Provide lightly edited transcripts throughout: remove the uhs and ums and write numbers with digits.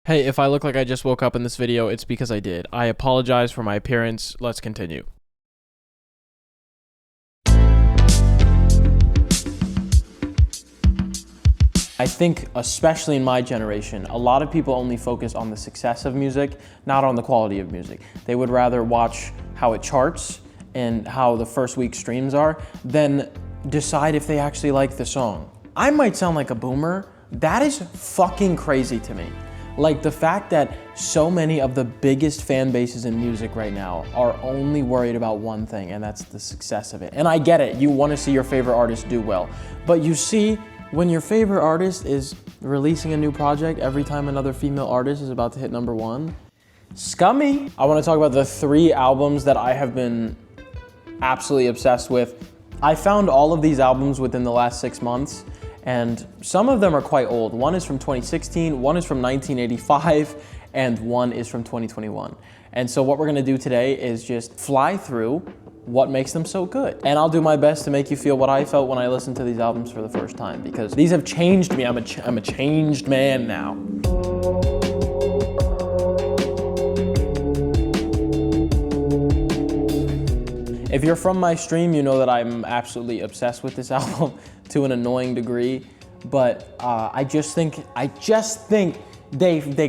Hey, if I look like I just woke up in this video, it's because I did. I apologize for my appearance. Let's continue. I think, especially in my generation, a lot of people only focus on the success of music, not on the quality of music. They would rather watch how it charts and how the first week streams are than decide if they actually like the song. I might sound like a boomer. That is fucking crazy to me. Like the fact that so many of the biggest fan bases in music right now are only worried about one thing, and that's the success of it. And I get it, you want to see your favorite artist do well. But you see, when your favorite artist is releasing a new project every time another female artist is about to hit #1, scummy. I want to talk about the 3 albums that I have been absolutely obsessed with. I found all of these albums within the last 6 months. And some of them are quite old. One is from 2016, one is from 1985, and one is from 2021. And so what we're gonna do today is just fly through what makes them so good. And I'll do my best to make you feel what I felt when I listened to these albums for the first time, because these have changed me. I'm a changed man now. If you're from my stream, you know that I'm absolutely obsessed with this album to an annoying degree, but I just think they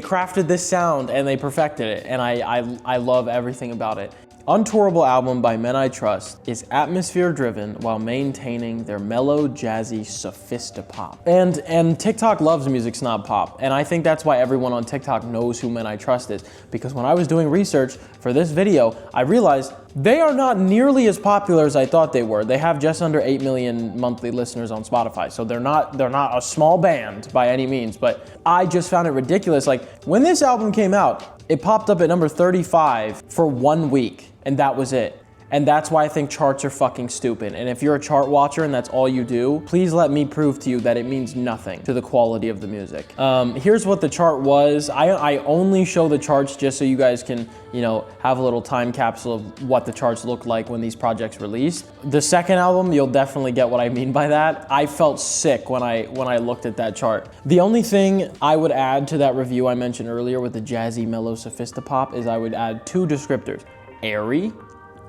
crafted this sound and they perfected it, and I love everything about it. Untourable album by Men I Trust is atmosphere-driven while maintaining their mellow, jazzy sophisti-pop. And TikTok loves music snob pop, and I think that's why everyone on TikTok knows who Men I Trust is, because when I was doing research for this video, I realized they are not nearly as popular as I thought they were. They have just under 8 million monthly listeners on Spotify, so they're not a small band by any means, but I just found it ridiculous. Like, when this album came out, it popped up at number 35 for 1 week. And that was it. And that's why I think charts are fucking stupid. And if you're a chart watcher and that's all you do, please let me prove to you that it means nothing to the quality of the music. Here's what the chart was. I only show the charts just so you guys can, you know, have a little time capsule of what the charts looked like when these projects released. The second album, you'll definitely get what I mean by that. I felt sick when I looked at that chart. The only thing I would add to that review I mentioned earlier with the jazzy, mellow sophisti-pop is I would add 2 descriptors: airy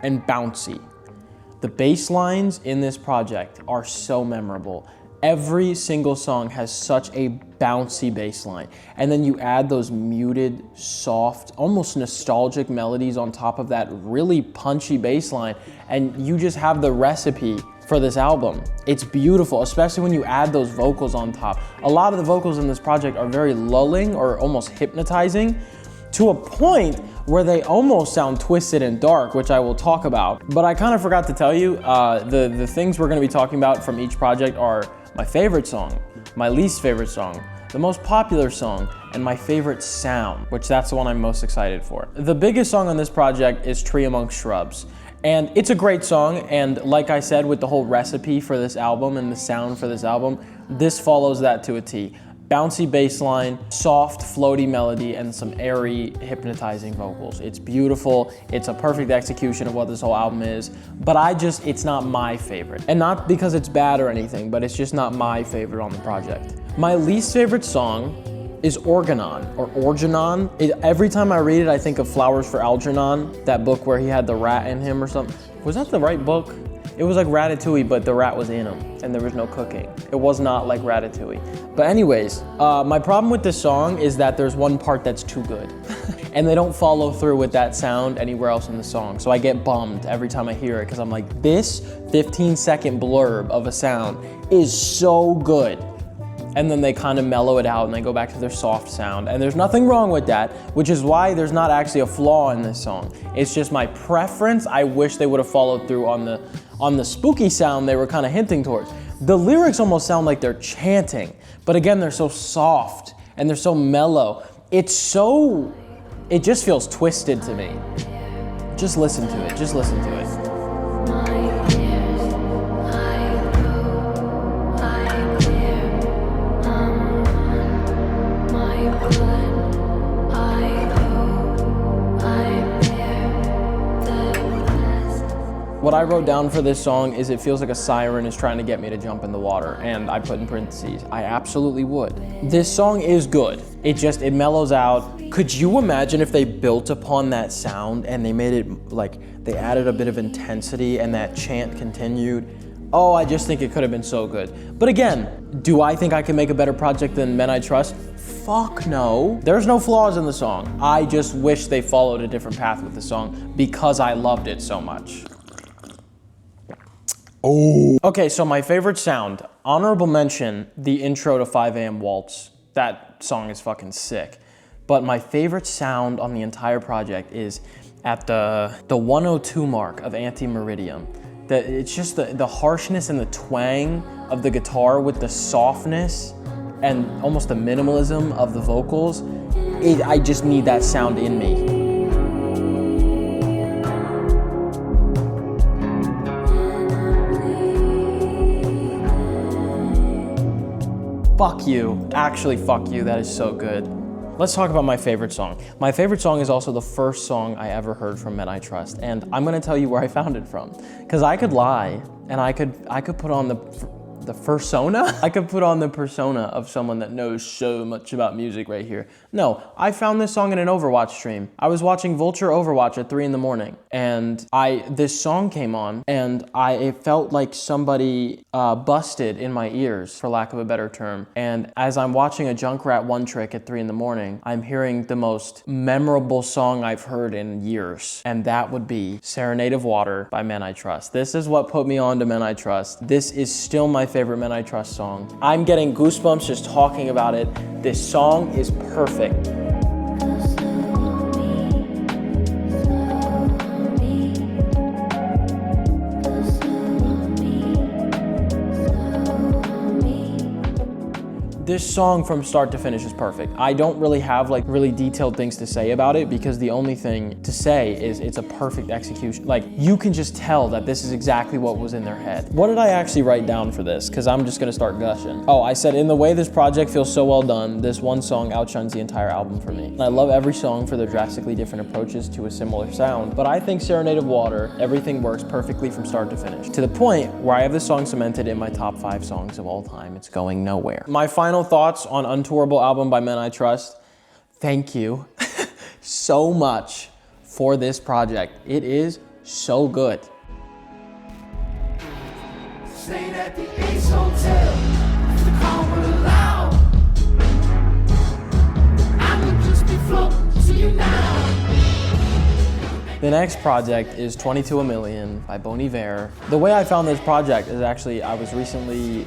and bouncy. The bass lines in this project are so memorable. Every single song has such a bouncy bass line. And then you add those muted, soft, almost nostalgic melodies on top of that really punchy bass line, and you just have the recipe for this album. It's beautiful, especially when you add those vocals on top. A lot of the vocals in this project are very lulling or almost hypnotizing, to a point where they almost sound twisted and dark, which I will talk about. But I kind of forgot to tell you, the things we're gonna be talking about from each project are my favorite song, my least favorite song, the most popular song, and my favorite sound, which that's the one I'm most excited for. The biggest song on this project is Tree Amongst Shrubs. And it's a great song, and like I said, with the whole recipe for this album and the sound for this album, this follows that to a T. Bouncy bass line, soft, floaty melody, and some airy, hypnotizing vocals. It's beautiful. It's a perfect execution of what this whole album is, but it's not my favorite. And not because it's bad or anything, but it's just not my favorite on the project. My least favorite song is Organon, or Organon. Every time I read it, I think of Flowers for Algernon, that book where he had the rat in him or something. Was that the right book? It was like Ratatouille, but the rat was in him, and there was no cooking. It was not like Ratatouille. But anyways, my problem with this song is that there's one part that's too good. And they don't follow through with that sound anywhere else in the song. So I get bummed every time I hear it, because I'm like, this 15-second blurb of a sound is so good. And then they kind of mellow it out and they go back to their soft sound. And there's nothing wrong with that, which is why there's not actually a flaw in this song. It's just my preference. I wish they would have followed through on the spooky sound they were kind of hinting towards. The lyrics almost sound like they're chanting, but again, they're so soft and they're so mellow. It just feels twisted to me. Just listen to it, just listen to it. What I wrote down for this song is it feels like a siren is trying to get me to jump in the water, and I put in parentheses, I absolutely would. This song is good. It mellows out. Could you imagine if they built upon that sound and they made it like, they added a bit of intensity and that chant continued? Oh, I just think it could have been so good. But again, do I think I can make a better project than Men I Trust? Fuck no. There's no flaws in the song. I just wish they followed a different path with the song because I loved it so much. Oh. Okay, so my favorite sound. Honorable mention, the intro to 5 a.m. Waltz. That song is fucking sick. But my favorite sound on the entire project is at the 102 mark of Anti-Meridium. It's just the harshness and the twang of the guitar with the softness and almost the minimalism of the vocals. I just need that sound in me. Fuck you. Actually, fuck you. That is so good. Let's talk about my favorite song. My favorite song is also the first song I ever heard from Men I Trust, and I'm gonna tell you where I found it from. Because I could lie, and I could put on the persona? I could put on the persona of someone that knows so much about music right here. No, I found this song in an Overwatch stream. I was watching Vulture Overwatch at 3 in the morning, and this song came on, and it felt like somebody busted in my ears, for lack of a better term. And as I'm watching a Junkrat one trick at 3 in the morning, I'm hearing the most memorable song I've heard in years, and that would be Serenade of Water by Men I Trust. This is what put me on to Men I Trust. This is still my favorite Men I Trust song. I'm getting goosebumps just talking about it. This song is perfect. This song from start to finish is perfect. I don't really have like really detailed things to say about it because the only thing to say is it's a perfect execution. Like you can just tell that this is exactly what was in their head. What did I actually write down for this? Because I'm just gonna start gushing. Oh, I said in the way this project feels so well done, this one song outshines the entire album for me. And I love every song for their drastically different approaches to a similar sound, but I think Serenade of Water, everything works perfectly from start to finish. To the point where I have this song cemented in my top 5 songs of all time. It's going nowhere. My final thoughts on Untourable album by Men I Trust. Thank you so much for this project. It is so good. Stayed at the Ace Hotel, the car would allow. I would just be floating to you now. The next project is 22 A Million by Bon Iver. The way I found this project is actually, I was recently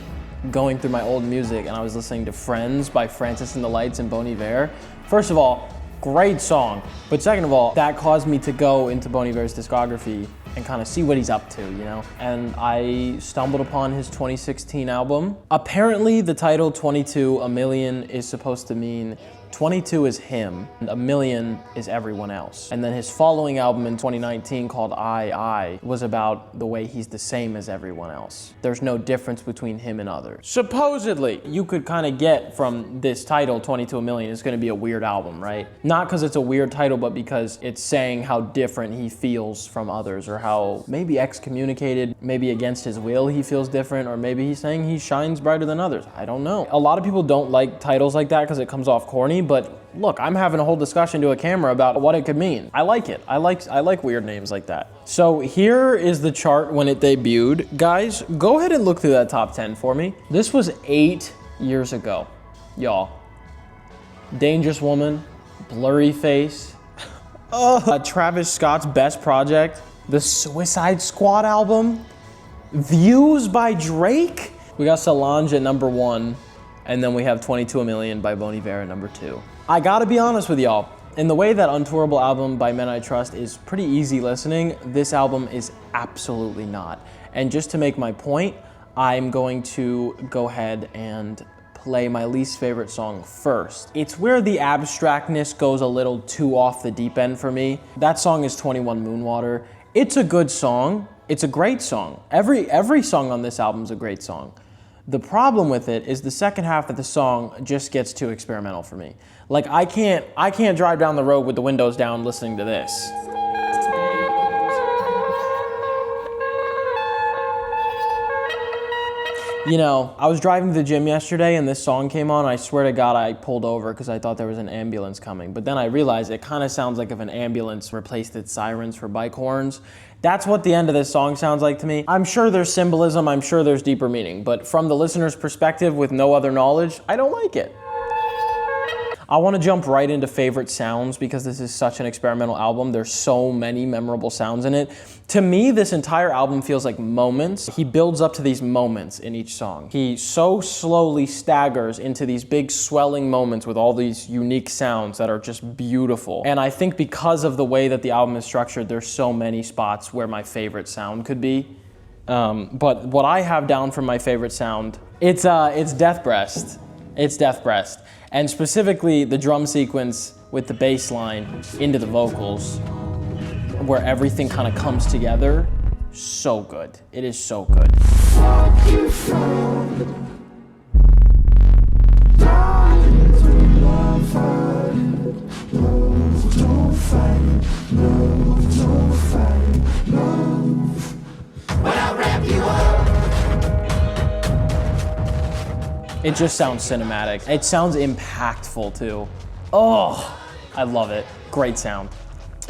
going through my old music and I was listening to Friends by Francis and the Lights and Bon Iver. First of all, great song. But second of all, that caused me to go into Bon Iver's discography and kind of see what he's up to, you know? And I stumbled upon his 2016 album. Apparently the title 22 A Million is supposed to mean 22 is him, and a million is everyone else. And then his following album in 2019 called I was about the way he's the same as everyone else. There's no difference between him and others. Supposedly, you could kind of get from this title, 22 A Million, it's gonna be a weird album, right? Not because it's a weird title, but because it's saying how different he feels from others, or how maybe excommunicated, maybe against his will he feels different, or maybe he's saying he shines brighter than others. I don't know. A lot of people don't like titles like that because it comes off corny, but look, I'm having a whole discussion to a camera about what it could mean. I like it. I like weird names like that. So here is the chart when it debuted. Guys, go ahead and look through that top 10 for me. This was 8 years ago, y'all. Dangerous Woman, Blurry Face, Travis Scott's Best Project, the Suicide Squad album, Views by Drake. We got Solange at number 1. And then we have 22 A Million by Bon Iver at number 2. I gotta be honest with y'all. In the way that Untourable album by Men I Trust is pretty easy listening, this album is absolutely not. And just to make my point, I'm going to go ahead and play my least favorite song first. It's where the abstractness goes a little too off the deep end for me. That song is 21 Moonwater. It's a good song. It's a great song. Every song on this album is a great song. The problem with it is the second half of the song just gets too experimental for me. Like I can't drive down the road with the windows down listening to this. You know, I was driving to the gym yesterday and this song came on. I swear to God, I pulled over because I thought there was an ambulance coming. But then I realized it kind of sounds like if an ambulance replaced its sirens for bike horns. That's what the end of this song sounds like to me. I'm sure there's symbolism, I'm sure there's deeper meaning, but from the listener's perspective with no other knowledge, I don't like it. I want to jump right into favorite sounds because this is such an experimental album. There's so many memorable sounds in it. To me, this entire album feels like moments. He builds up to these moments in each song. He so slowly staggers into these big swelling moments with all these unique sounds that are just beautiful. And I think because of the way that the album is structured, there's so many spots where my favorite sound could be. But what I have down for my favorite sound, it's Death Breast. It's Death Breast. And specifically the drum sequence with the bass line into the vocals where everything kind of comes together. So good. It is so good. It just sounds cinematic. It sounds impactful too. Oh, I love it. Great sound.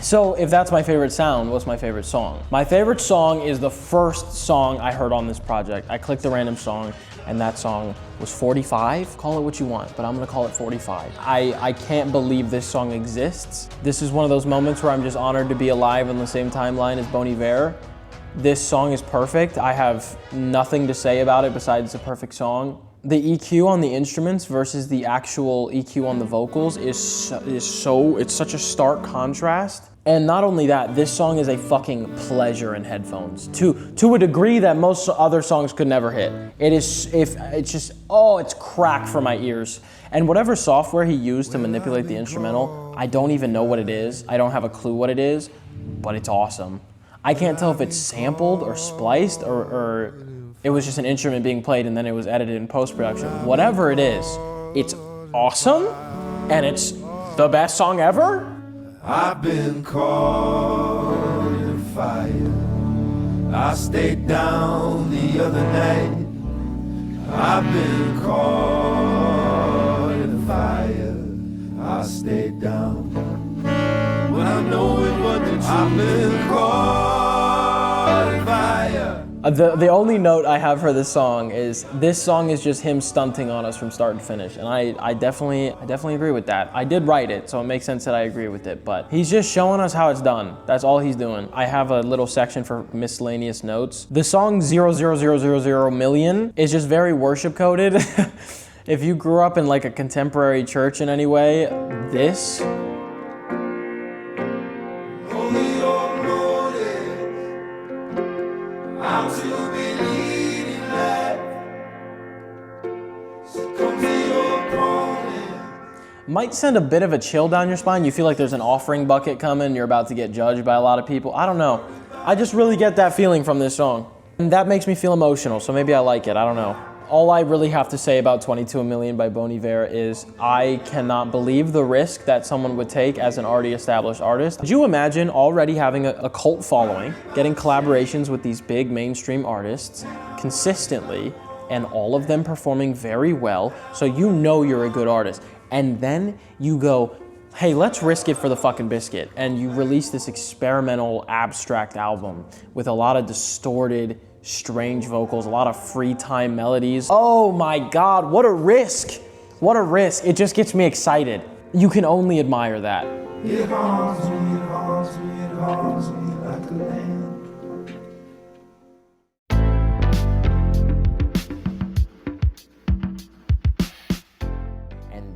So if that's my favorite sound, what's my favorite song? My favorite song is the first song I heard on this project. I clicked a random song and that song was 45. Call it what you want, but I'm gonna call it 45. I can't believe this song exists. This is one of those moments where I'm just honored to be alive on the same timeline as Bon Iver. This song is perfect. I have nothing to say about it besides it's a perfect song. The EQ on the instruments versus the actual EQ on the vocals is such a stark contrast. And not only that, this song is a fucking pleasure in headphones to a degree that most other songs could never hit. It's crack for my ears. And whatever software he used to manipulate the instrumental, I don't even know what it is. I don't have a clue what it is, but it's awesome. I can't tell if it's sampled or spliced or it was just an instrument being played and then it was edited in post-production. Whatever it is, it's awesome and it's the best song ever. I've been caught in a fire. I stayed down the other night. I've been caught in a fire. I stayed down. When I know it wasn't the truth. I've been caught in fire. The only note I have for this song is just him stunting on us from start to finish, and I definitely agree with that. I did write it, so it makes sense that I agree with it, but he's just showing us how it's done. That's all he's doing. I have a little section for miscellaneous notes. The song 00000 million is just very worship coded. If you grew up in like a contemporary church in any way, this might send a bit of a chill down your spine. You feel like there's an offering bucket coming, you're about to get judged by a lot of people. I don't know. I just really get that feeling from this song. And that makes me feel emotional, so maybe I like it, I don't know. All I really have to say about 22 a Million by Bon Iver is I cannot believe the risk that someone would take as an already established artist. Could you imagine already having a cult following, getting collaborations with these big mainstream artists consistently, and all of them performing very well, so you know you're a good artist. And then you go, hey, let's risk it for the fucking biscuit. And you release this experimental, abstract album with a lot of distorted, strange vocals, a lot of free time melodies. Oh my God, what a risk. What a risk. It just gets me excited. You can only admire that. It haunts me, it haunts me, it haunts me like a land.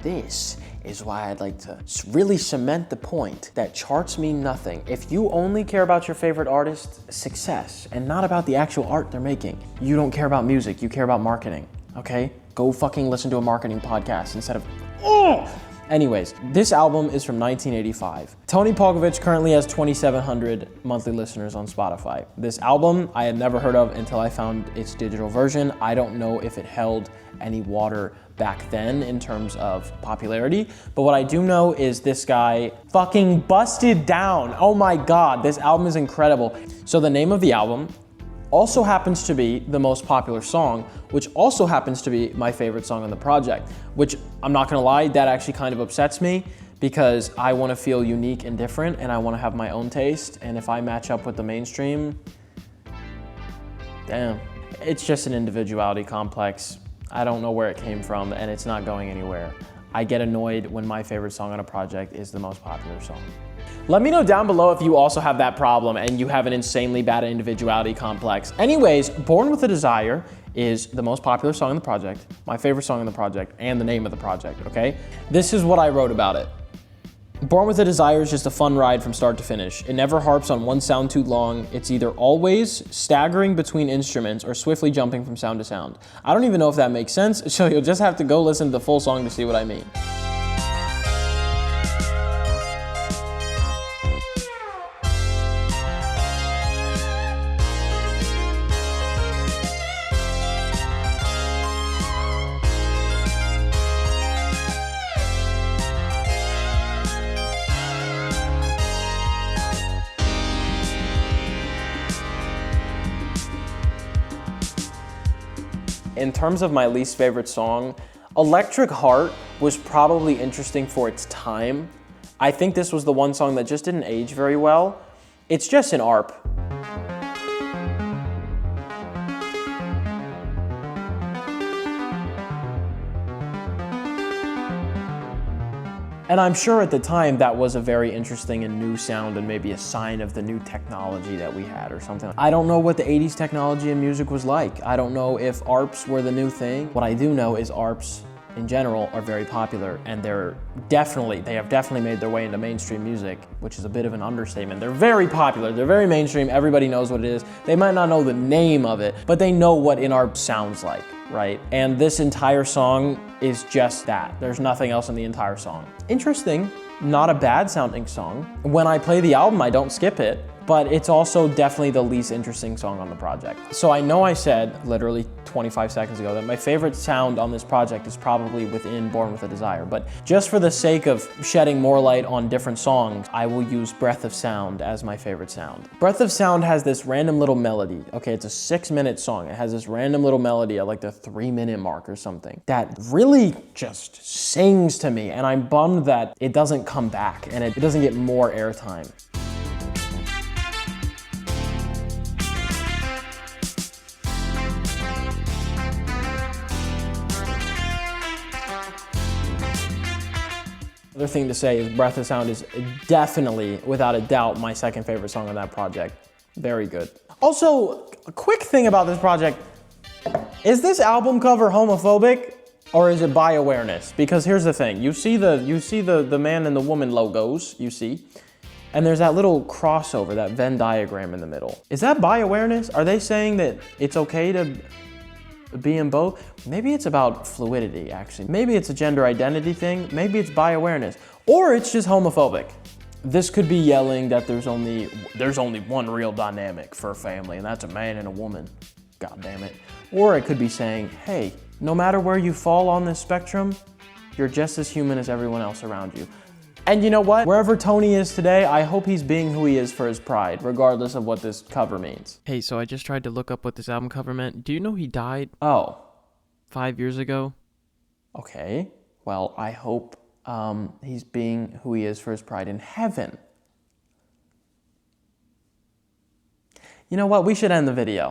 This is why I'd like to really cement the point that charts mean nothing. If you only care about your favorite artist's success and not about the actual art they're making, you don't care about music, you care about marketing, okay? Go fucking listen to a marketing podcast instead of, oh! Anyways, this album is from 1985. Tony Palkovic currently has 2,700 monthly listeners on Spotify. This album I had never heard of until I found its digital version. I don't know if it held any water back then in terms of popularity, but what I do know is this guy fucking busted down. Oh my God, this album is incredible. So the name of the album, also happens to be the most popular song, which also happens to be my favorite song on the project, which I'm not gonna lie, that actually kind of upsets me because I wanna feel unique and different and I wanna have my own taste. And if I match up with the mainstream, damn. It's just an individuality complex. I don't know where it came from and it's not going anywhere. I get annoyed when my favorite song on a project is the most popular song. Let me know down below if you also have that problem and you have an insanely bad individuality complex. Anyways, Born with a Desire is the most popular song on the project, my favorite song on the project, and the name of the project, okay? This is what I wrote about it. Born with a Desire is just a fun ride from start to finish. It never harps on one sound too long. It's either always staggering between instruments or swiftly jumping from sound to sound. I don't even know if that makes sense, so you'll just have to go listen to the full song to see what I mean. In terms of my least favorite song, Electric Heart was probably interesting for its time. I think this was the one song that just didn't age very well. It's just an ARP. And I'm sure at the time that was a very interesting and new sound and maybe a sign of the new technology that we had or something. I don't know what the 80s technology in music was like. I don't know if ARPs were the new thing. What I do know is ARPs in general are very popular and they have definitely made their way into mainstream music, which is a bit of an understatement. They're very popular, they're very mainstream, everybody knows what it is. They might not know the name of it, but they know what an ARP sounds like, right? And this entire song is just that. There's nothing else in the entire song. Interesting, not a bad sounding song. When I play the album, I don't skip it, but it's also definitely the least interesting song on the project. So I know I said literally 25 seconds ago that my favorite sound on this project is probably within Born with a Desire, but just for the sake of shedding more light on different songs, I will use Breath of Sound as my favorite sound. Breath of Sound has this random little melody. Okay, it's a 6-minute song. It has this random little melody at like the 3-minute mark or something that really just sings to me, and I'm bummed that it doesn't come back and it doesn't get more airtime. Other thing to say is Breath of Sound is definitely, without a doubt, my second favorite song on that project. Very good. Also, a quick thing about this project, is this album cover homophobic or is it by awareness? Because here's the thing, you see the man and the woman logos, you see, and there's that little crossover, that Venn diagram in the middle. Is that by awareness? Are they saying that it's okay to be in both? Maybe it's about fluidity, actually. Maybe it's a gender identity thing. Maybe it's bi awareness, or it's just homophobic. This could be yelling that there's only one real dynamic for a family, and that's a man and a woman. God damn it. Or it could be saying, hey, no matter where you fall on this spectrum, you're just as human as everyone else around you. And you know what? Wherever Tony is today, I hope he's being who he is for his pride, regardless of what this cover means. Hey, so I just tried to look up what this album cover meant. Do you know he died? Oh. 5 years ago? Okay. Well, I hope he's being who he is for his pride in heaven. You know what? We should end the video.